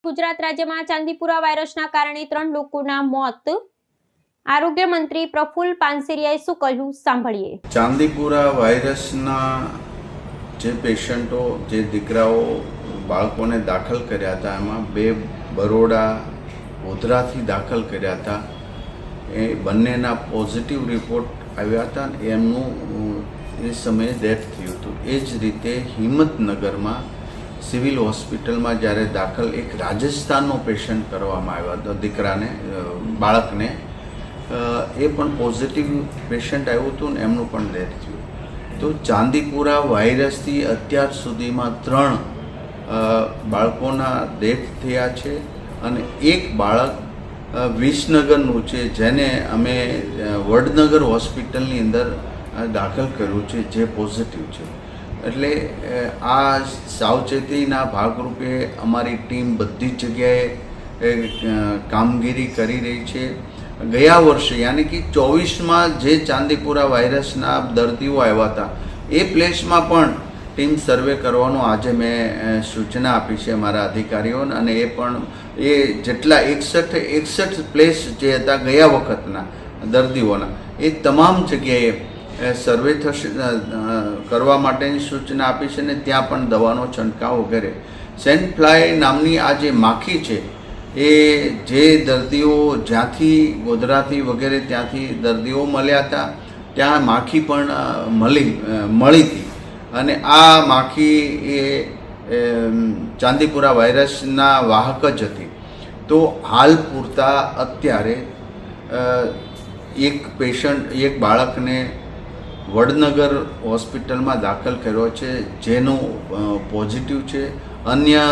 ગુજરાત રાજ્યમાં ચાંદીપુરા વાયરસના કારણે 3 લોકોના મોત। આરોગ્ય મંત્રી પ્રફુલ્લ પાનસેરિયાએ શું કહ્યું સાંભળીએ। ચાંદીપુરા વાયરસના જે પેશન્ટો જે દીકરાઓ બાળકોને દાખલ કર્યા હતા એમાં 2 બરોડા ગોધરાથી દાખલ કર્યા હતા। એ બંનેના પોઝિટિવ રિપોર્ટ આવ્યા હતા અને એમનું એ સમયે ડેથ થયું હતું। એ જ રીતે હિંમતનગરમાં સિવિલ હોસ્પિટલમાં જ્યારે દાખલ એક રાજસ્થાનનો પેશન્ટ કરવામાં આવ્યો હતો દીકરાને બાળકને એ પણ પોઝિટિવ પેશન્ટ આવ્યું હતું ને એમનું પણ ડેથ થયું। તો ચાંદીપુરા વાયરસથી અત્યાર સુધીમાં 3 બાળકોના ડેથ થયા છે અને એક બાળક વિસનગરનું છે જેને અમે વડનગર હોસ્પિટલની અંદર દાખલ કર્યું છે જે પોઝિટિવ છે। એટલે આ સાવચેતીના ભાગરૂપે અમારી ટીમ બધી જ જગ્યાએ કામગીરી કરી રહી છે। ગયા વર્ષે યાની કે 24માં જે ચાંદીપુરા વાયરસના દર્દીઓ આવ્યા હતા એ પ્લેસમાં પણ ટીમ સર્વે કરવાનો આજે મેં સૂચના આપી છે મારા અધિકારીઓને અને એ પણ એ જેટલા 61 પ્લેસ જે હતા ગયા વખતના દર્દીઓના એ તમામ જગ્યાએ સર્વે થશે કરવા માટેની સૂચના આપી છે અને ત્યાં પણ દવાનો છંટકાવ વગેરે। સેન્ટ ફ્લાય નામની આ જે માખી છે એ જે દર્દીઓ જ્યાંથી ગોધરાથી વગેરે ત્યાંથી દર્દીઓ મળ્યા હતા ત્યાં માખી પણ મળી હતી અને આ માખી એ ચાંદીપુરા વાયરસના વાહક જ હતી। તો હાલ પૂરતા અત્યારે એક બાળકને વડનગર હોસ્પિટલમાં દાખલ કર્યો છે જેનું પોઝિટિવ છે। અન્ય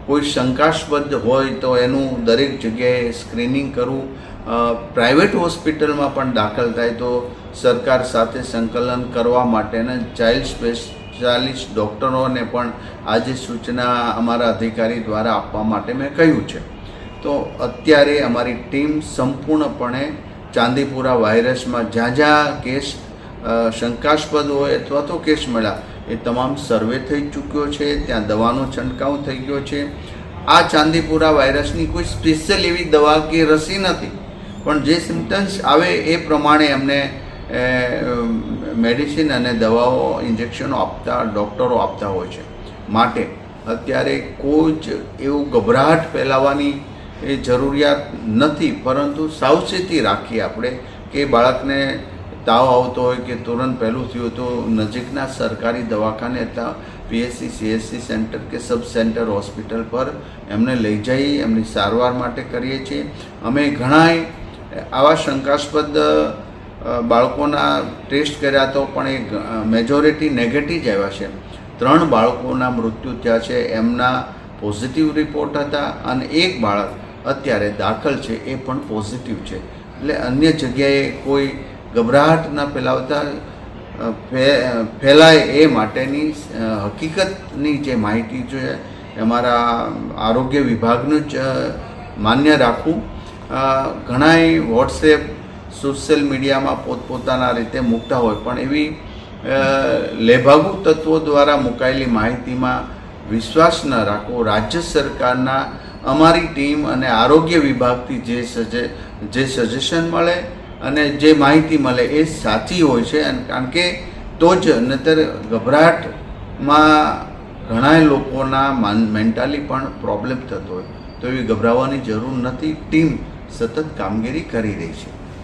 કોઈ શંકાસ્પદ હોય તો એનું દરેક જગ્યાએ સ્ક્રીનિંગ કરવું। પ્રાઇવેટ હોસ્પિટલમાં પણ દાખલ થાય તો સરકાર સાથે સંકલન કરવા માટેના ચાઇલ્ડ સ્પેશિયાલિસ્ટ ડૉક્ટરોને પણ આજે સૂચના અમારા અધિકારી દ્વારા આપવા માટે મેં કહ્યું છે। તો અત્યારે અમારી ટીમ સંપૂર્ણપણે ચાંદીપુરા વાયરસમાં જ્યાં કેસ શંકાસ્પદ હોય અથવા તો કેસ મળ્યા એ તમામ સર્વે થઈ ચૂક્યો છે, ત્યાં દવાનો છંટકાવ થઈ ગયો છે। આ ચાંદીપુરા વાયરસની કોઈ સ્પેશિયલ એવી દવા કે રસી નથી, પણ જે સિમ્ટમ્સ આવે એ પ્રમાણે એમને મેડિસિન અને દવાઓ ઇન્જેક્શનો આપતા ડૉક્ટરો આપતા હોય છે। માટે અત્યારે કોઈ જ એવું ગભરાટ ફેલાવવાની એ જરૂરિયાત નથી, પરંતુ સાવચેતી રાખીએ આપણે કે બાળકને તાવ આવતો હોય કે તુરંત પહેલું થયું તો નજીકના સરકારી દવાખાને અથવા પીએચસી સીએચસી સેન્ટર કે સબ સેન્ટર હોસ્પિટલ પર એમને લઈ જઈ એમની સારવાર માટે કરીએ છીએ। અમે ઘણાય આવા શંકાસ્પદ બાળકોના ટેસ્ટ કર્યા તો પણ એ મેજોરિટી નેગેટિવ જ આવ્યા છે। 3 બાળકોના મૃત્યુ થયા છે, એમના પોઝિટિવ રિપોર્ટ હતા અને એક બાળક અત્યારે દાખલ છે એ પણ પોઝિટિવ છે। એટલે અન્ય જગ્યાએ કોઈ ગભરાટ ન ફેલાવતા ફેલાય એ માટેની હકીકતની જે માહિતી છે અમારા આરોગ્ય વિભાગનું જ માન્ય રાખવું। ઘણાય વોટ્સએપ સોશિયલ મીડિયામાં પોતપોતાના રીતે મૂકતા હોય, પણ એવી લેભાગુ તત્વો દ્વારા મુકાયેલી માહિતીમાં વિશ્વાસ ન રાખવો। રાજ્ય સરકારના અમારી ટીમ અને આરોગ્ય વિભાગથી જે સજેશન મળે અને જે માહિતી મળે એ સાચી હોય છે, અને કારણ કે તો જ નહીતર ગભરાટમાં ઘણા લોકોના મેન્ટલી પણ પ્રોબ્લેમ થતો હોય, તો એવી ગભરાવાની જરૂર નથી। ટીમ સતત કામગીરી કરી રહી છે।